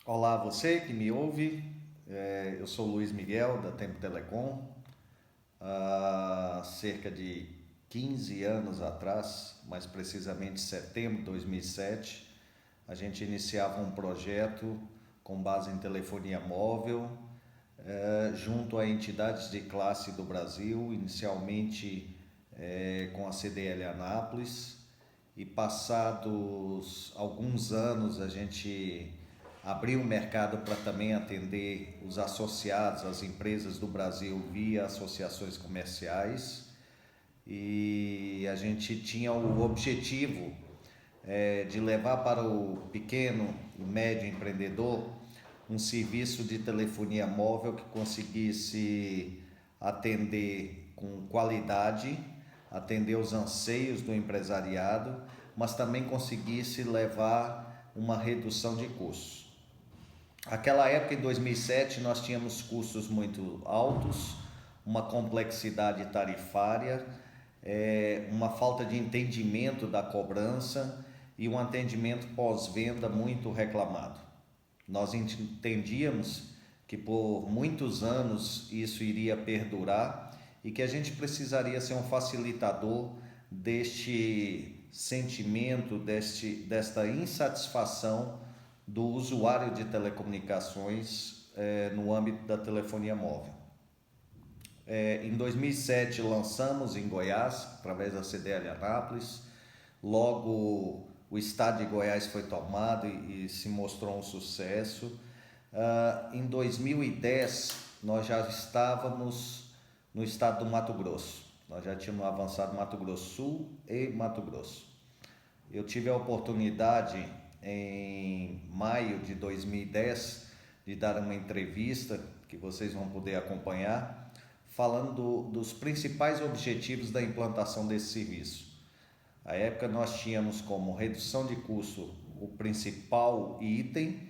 Olá, você que me ouve. Eu sou Luiz Miguel, da Tempo Telecom. Há cerca de 15 anos atrás, mais precisamente setembro de 2007, a gente iniciava um projeto com base em telefonia móvel, junto a entidades de classe do Brasil, inicialmente com a CDL Anápolis, e passados alguns anos a gente abriu o mercado para também atender os associados, as empresas do Brasil via associações comerciais, e a gente tinha o objetivo de levar para o pequeno e médio empreendedor um serviço de telefonia móvel que conseguisse atender com qualidade, atender os anseios do empresariado, mas também conseguisse levar uma redução de custos. Aquela época, em 2007, nós tínhamos custos muito altos, uma complexidade tarifária, uma falta de entendimento da cobrança e um atendimento pós-venda muito reclamado. Nós entendíamos que por muitos anos isso iria perdurar e que a gente precisaria ser um facilitador deste sentimento, desta insatisfação do usuário de telecomunicações no âmbito da telefonia móvel. Em 2007 lançamos em Goiás, através da CDL Anápolis. Logo o estado de Goiás foi tomado e se mostrou um sucesso. Em 2010 nós já estávamos no estado do Mato Grosso. Nós já tínhamos avançado Mato Grosso Sul e Mato Grosso. Eu tive a oportunidade em maio de 2010 de dar uma entrevista que vocês vão poder acompanhar, falando dos principais objetivos da implantação desse serviço. À época nós tínhamos como redução de custo o principal item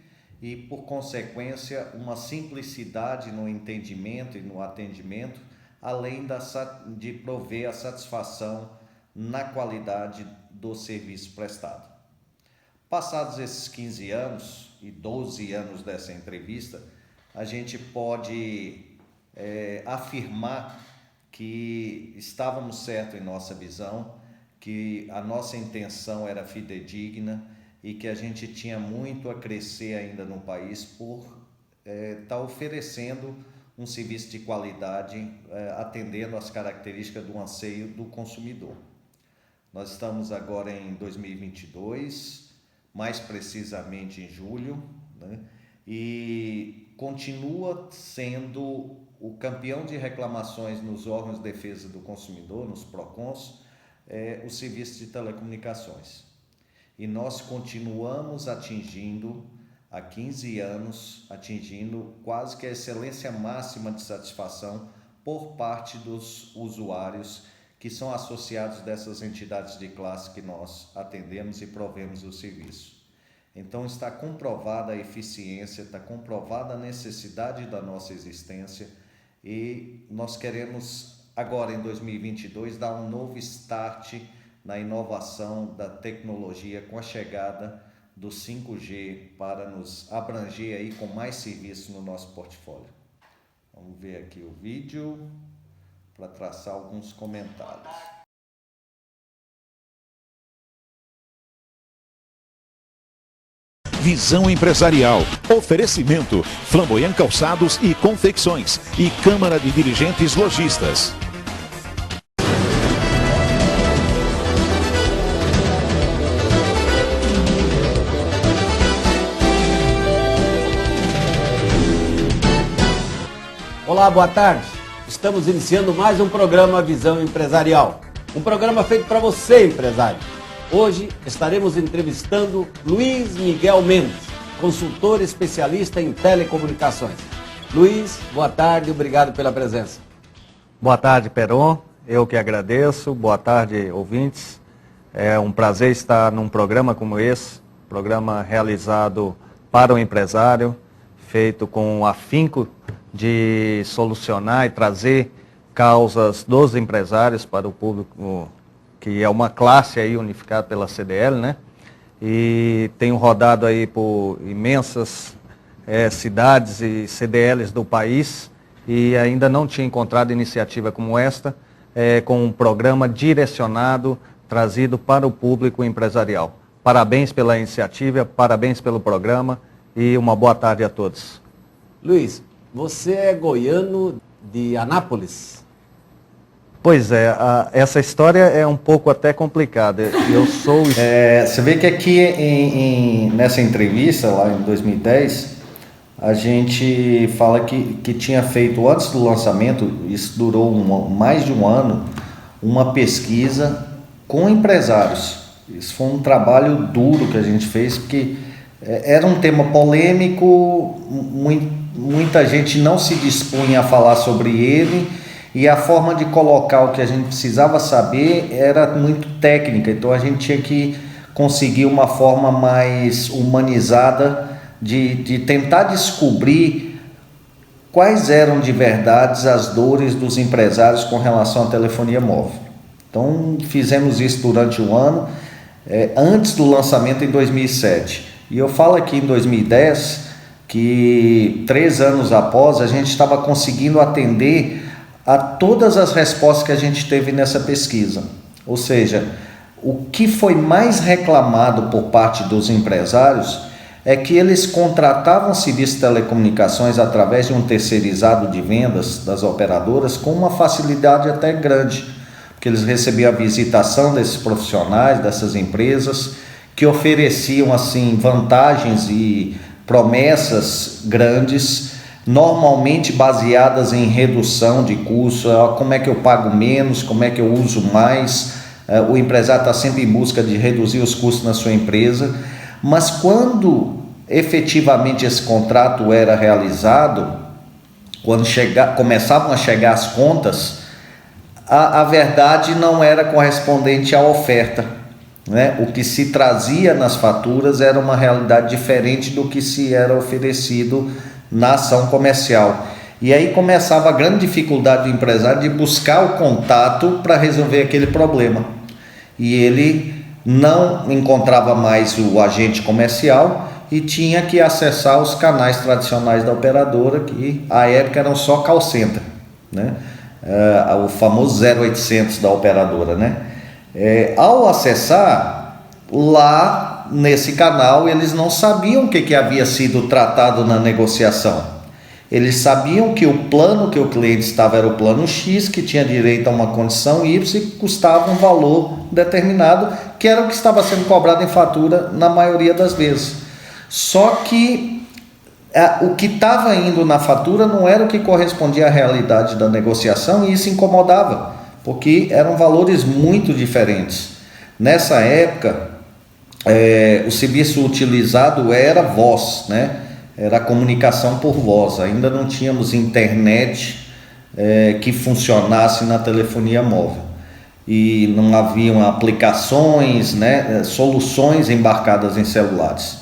e, por consequência, uma simplicidade no entendimento e no atendimento, além de prover a satisfação na qualidade do serviço prestado. Passados esses 15 anos e 12 anos dessa entrevista, a gente pode afirmar que estávamos certos em nossa visão, que a nossa intenção era fidedigna e que a gente tinha muito a crescer ainda no país por estar oferecendo um serviço de qualidade, atendendo às características do anseio do consumidor. Nós estamos agora em 2022, mais precisamente em julho, né? E continua sendo o campeão de reclamações nos órgãos de defesa do consumidor, nos PROCONs, o serviço de telecomunicações. E nós continuamos atingindo, há 15 anos, atingindo quase que a excelência máxima de satisfação por parte dos usuários que são associados dessas entidades de classe que nós atendemos e provemos o serviço. Então está comprovada a eficiência, está comprovada a necessidade da nossa existência e nós queremos agora em 2022 dar um novo start na inovação da tecnologia com a chegada do 5G para nos abranger aí com mais serviços no nosso portfólio. Vamos ver aqui o vídeo para traçar alguns comentários. Visão Empresarial. Oferecimento: Flamboyant Calçados e Confecções e Câmara de Dirigentes Lojistas. Olá, boa tarde. Estamos iniciando mais um programa Visão Empresarial. Um programa feito para você, empresário. Hoje estaremos entrevistando Luiz Miguel Mendes, consultor especialista em telecomunicações. Luiz, boa tarde, obrigado pela presença. Boa tarde, Peron. Eu que agradeço. Boa tarde, ouvintes. É um prazer estar num programa como esse, programa realizado para o empresário, feito com afinco de solucionar e trazer causas dos empresários para o público, que é uma classe aí unificada pela CDL, né? E tenho rodado aí por imensas cidades e CDLs do país e ainda não tinha encontrado iniciativa como esta, com um programa direcionado, trazido para o público empresarial. Parabéns pela iniciativa, parabéns pelo programa e uma boa tarde a todos. Luiz, você é goiano de Anápolis? Pois é, essa história é um pouco até complicada. Eu sou... Você vê que aqui nessa entrevista, lá em 2010, a gente fala que tinha feito, antes do lançamento, isso durou mais de um ano, uma pesquisa com empresários. Isso foi um trabalho duro que a gente fez, porque era um tema polêmico, muita gente não se dispunha a falar sobre ele, e a forma de colocar o que a gente precisava saber era muito técnica, então a gente tinha que conseguir uma forma mais humanizada de tentar descobrir quais eram de verdade as dores dos empresários com relação à telefonia móvel. Então fizemos isso durante um ano, antes do lançamento em 2007. E eu falo aqui em 2010 que 3 anos após a gente estava conseguindo atender a todas as respostas que a gente teve nessa pesquisa. Ou seja, o que foi mais reclamado por parte dos empresários é que eles contratavam serviços de telecomunicações através de um terceirizado de vendas das operadoras com uma facilidade até grande, porque eles recebiam a visitação desses profissionais, dessas empresas, que ofereciam assim vantagens e promessas grandes, normalmente baseadas em redução de custo, como é que eu pago menos, como é que eu uso mais. O empresário está sempre em busca de reduzir os custos na sua empresa, mas quando efetivamente esse contrato era realizado, quando começavam a chegar as contas, a verdade não era correspondente à oferta, né? O que se trazia nas faturas era uma realidade diferente do que se era oferecido na ação comercial. E aí começava a grande dificuldade do empresário de buscar o contato para resolver aquele problema. E ele não encontrava mais o agente comercial e tinha que acessar os canais tradicionais da operadora, que à época eram só call center, né? O famoso 0800 da operadora, né? Ao acessar, lá nesse canal eles não sabiam o que havia sido tratado na negociação. Eles sabiam que o plano que o cliente estava era o plano X, que tinha direito a uma condição Y e custava um valor determinado, que era o que estava sendo cobrado em fatura na maioria das vezes. Só que o que estava indo na fatura não era o que correspondia à realidade da negociação, e isso incomodava, porque eram valores muito diferentes. Nessa época, o serviço utilizado era voz, né? Era a comunicação por voz, ainda não tínhamos internet que funcionasse na telefonia móvel. E não haviam aplicações, né? Soluções embarcadas em celulares.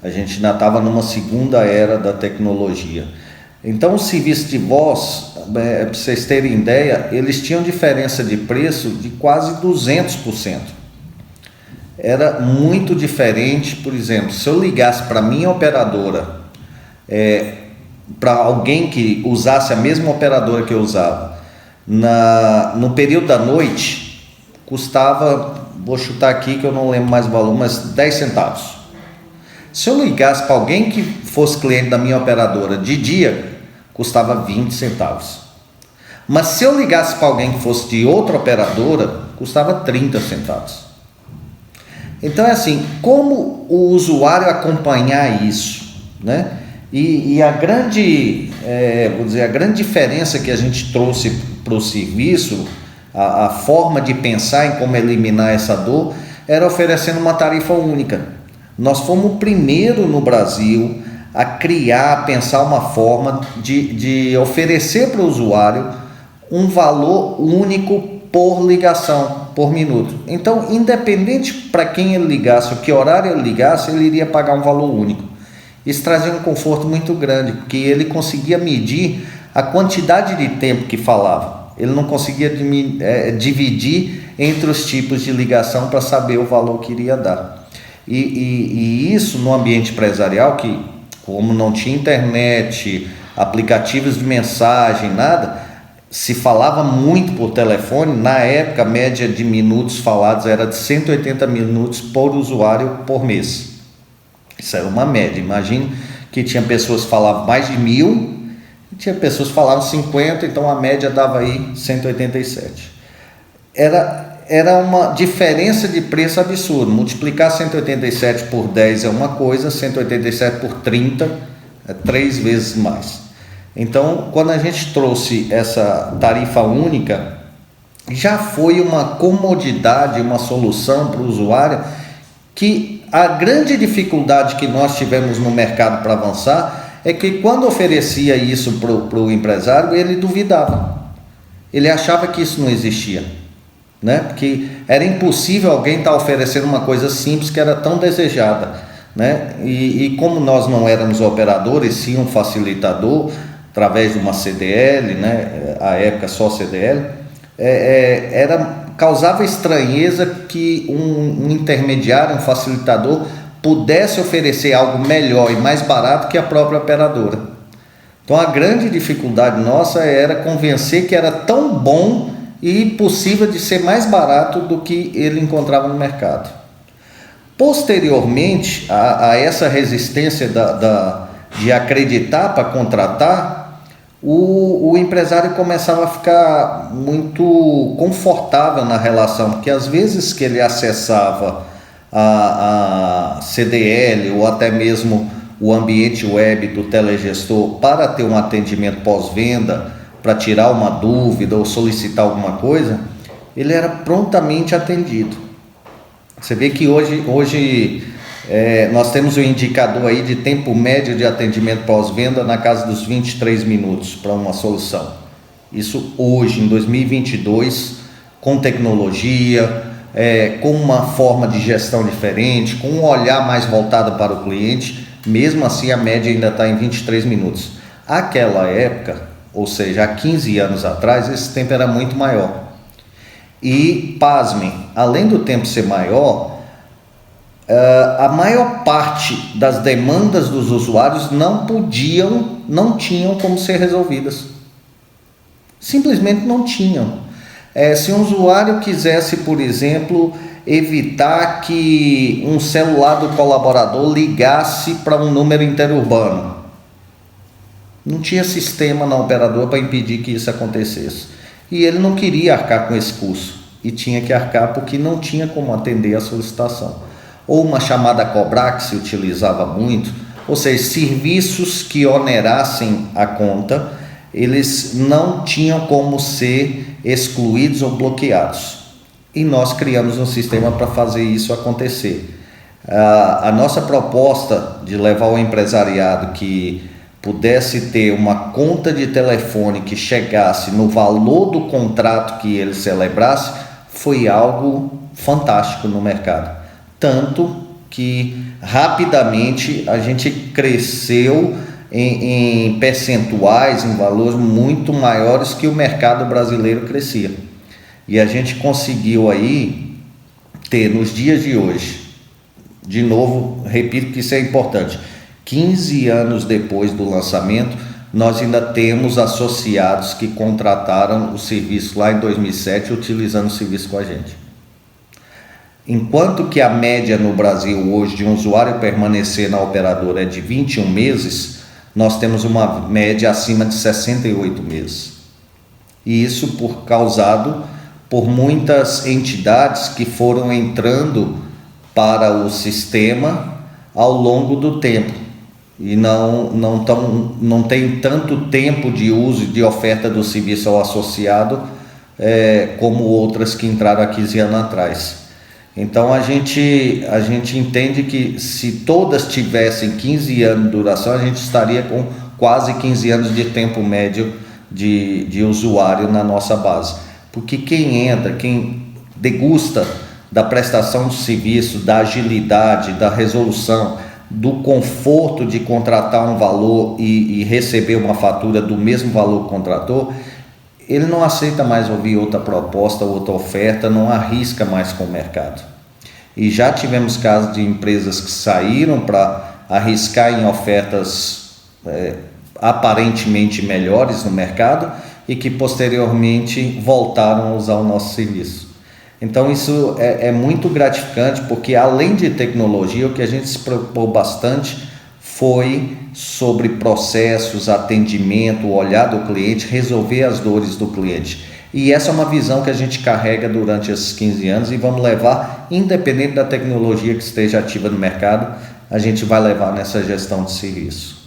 A gente ainda estava numa segunda era da tecnologia. Então, o serviço de voz, para vocês terem ideia, eles tinham diferença de preço de quase 200%. Era muito diferente. Por exemplo, se eu ligasse para a minha operadora, para alguém que usasse a mesma operadora que eu usava, no período da noite, custava, vou chutar aqui que eu não lembro mais o valor, mas 10 centavos. Se eu ligasse para alguém que fosse cliente da minha operadora de dia, custava 20 centavos. Mas se eu ligasse para alguém que fosse de outra operadora, custava 30 centavos. Então é assim, como o usuário acompanhar isso, né? E a grande, a grande diferença que a gente trouxe para o serviço, a forma de pensar em como eliminar essa dor, era oferecendo uma tarifa única. Nós fomos o primeiro no Brasil a criar, pensar uma forma de oferecer para o usuário um valor único por ligação, por minuto. Então, independente para quem ele ligasse, o que horário ele ligasse, ele iria pagar um valor único. Isso trazia um conforto muito grande, porque ele conseguia medir a quantidade de tempo que falava. Ele não conseguia dividir entre os tipos de ligação para saber o valor que iria dar. E isso no ambiente empresarial, que como não tinha internet, aplicativos de mensagem, nada, se falava muito por telefone. Na época, a média de minutos falados era de 180 minutos por usuário por mês. Isso era uma média. Imagine que tinha pessoas que falavam mais de 1.000, e tinha pessoas que falavam 50, então a média dava aí 187. Era uma diferença de preço absurda. Multiplicar 187 por 10 é uma coisa, 187 por 30 é 3 vezes mais. Então, quando a gente trouxe essa tarifa única, já foi uma comodidade, uma solução para o usuário, que a grande dificuldade que nós tivemos no mercado para avançar é que quando oferecia isso para o empresário, ele duvidava. Ele achava que isso não existia, né? Porque era impossível alguém estar oferecendo uma coisa simples que era tão desejada, né? E como nós não éramos operadores, sim um facilitador, através de uma CDL, né? A época só CDL, causava estranheza que um intermediário, um facilitador, pudesse oferecer algo melhor e mais barato que a própria operadora. Então a grande dificuldade nossa era convencer que era tão bom e possível de ser mais barato do que ele encontrava no mercado. Posteriormente a essa resistência de acreditar para contratar, o empresário começava a ficar muito confortável na relação, porque às vezes que ele acessava a CDL ou até mesmo o ambiente web do telegestor para ter um atendimento pós-venda, para tirar uma dúvida ou solicitar alguma coisa, ele era prontamente atendido. Você vê que hoje nós temos um indicador aí de tempo médio de atendimento pós-venda na casa dos 23 minutos para uma solução. Isso hoje, em 2022, com tecnologia, com uma forma de gestão diferente, com um olhar mais voltado para o cliente, mesmo assim a média ainda está em 23 minutos. Aquela época, ou seja, há 15 anos atrás, esse tempo era muito maior. E, pasmem, além do tempo ser maior, a maior parte das demandas dos usuários não tinham como ser resolvidas. Simplesmente não tinham. Se um usuário quisesse, por exemplo, evitar que um celular do colaborador ligasse para um número interurbano, não tinha sistema na operadora para impedir que isso acontecesse. E ele não queria arcar com esse custo, e tinha que arcar porque não tinha como atender a solicitação. Ou uma chamada cobrar, que se utilizava muito, ou seja, serviços que onerassem a conta, eles não tinham como ser excluídos ou bloqueados. E nós criamos um sistema para fazer isso acontecer. A nossa proposta de levar o empresariado que pudesse ter uma conta de telefone que chegasse no valor do contrato que ele celebrasse, foi algo fantástico no mercado. Tanto que rapidamente a gente cresceu em percentuais, em valores muito maiores que o mercado brasileiro crescia. E a gente conseguiu aí ter nos dias de hoje, de novo, repito que isso é importante, 15 anos depois do lançamento, nós ainda temos associados que contrataram o serviço lá em 2007 utilizando o serviço com a gente. Enquanto que a média no Brasil hoje de um usuário permanecer na operadora é de 21 meses, nós temos uma média acima de 68 meses. E isso causado por muitas entidades que foram entrando para o sistema ao longo do tempo e não tem tanto tempo de uso e de oferta do serviço ao associado como outras que entraram há 15 anos atrás. Então a gente entende que se todas tivessem 15 anos de duração, a gente estaria com quase 15 anos de tempo médio de usuário na nossa base. Porque quem entra, quem degusta da prestação de serviço, da agilidade, da resolução, do conforto de contratar um valor e receber uma fatura do mesmo valor que contratou, ele não aceita mais ouvir outra proposta, outra oferta, não arrisca mais com o mercado. E já tivemos casos de empresas que saíram para arriscar em ofertas aparentemente melhores no mercado e que posteriormente voltaram a usar o nosso serviço. Então isso é muito gratificante, porque além de tecnologia, o que a gente se preocupou bastante foi sobre processos, atendimento, o olhar do cliente, resolver as dores do cliente. E essa é uma visão que a gente carrega durante esses 15 anos e vamos levar, independente da tecnologia que esteja ativa no mercado, a gente vai levar nessa gestão de serviço.